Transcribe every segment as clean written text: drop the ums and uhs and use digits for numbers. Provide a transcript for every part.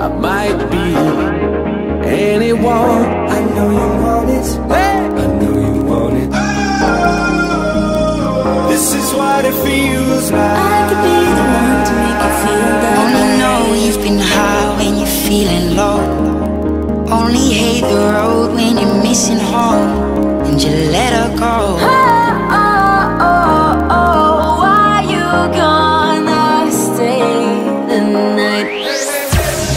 I might be anyone. I know you want it. I know you want it. This is what it feels like. I could be the one to make you feel that. Only know you've been high when you're feeling low. Only hate the road when you're missing home, and you let her go. Why you gonna stay the night?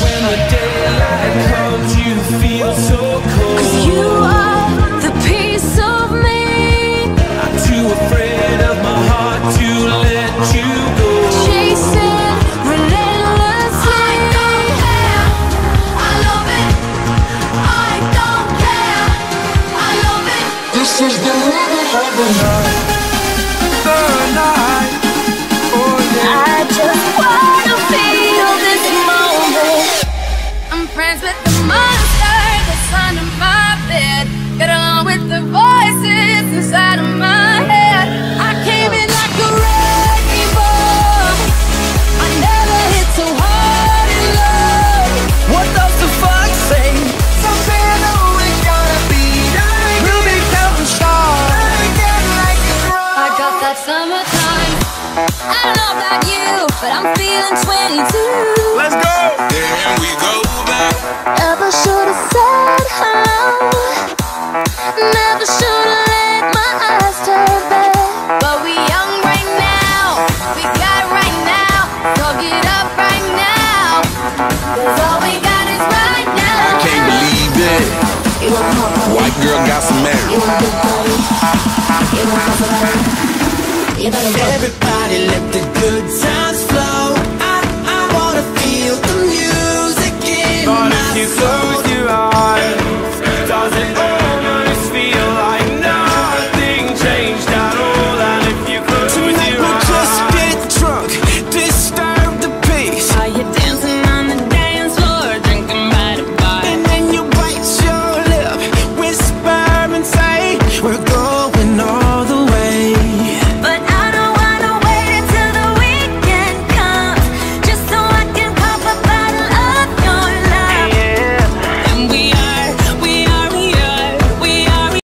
When the daylight comes, you feel so cold. 'Cause you are the piece of me. I'm too afraid of my heart to let you go. Chasing relentlessly. I don't care. I love it. I don't care. I love it. This is the rhythm of the night. The night. Oh yeah. I just wanna feel this moment. I'm friends with the monster that's under my bed. Get along with the voices inside of my head. I came in like a wrecking ball. I never hit so hard in love. What does the fuck say? Something that we gotta be. We'll be counting stars. I got that summertime. I don't know about you, but I'm feeling 22. Let's go. There we go back. Never should've said how. Never should've let my eyes turn back. But we young right now. We got it right now. So get up right now. 'Cause all we got is right now. I can't believe it. White girl got some married. Everybody let the good times flow. I wanna feel the music in my soul.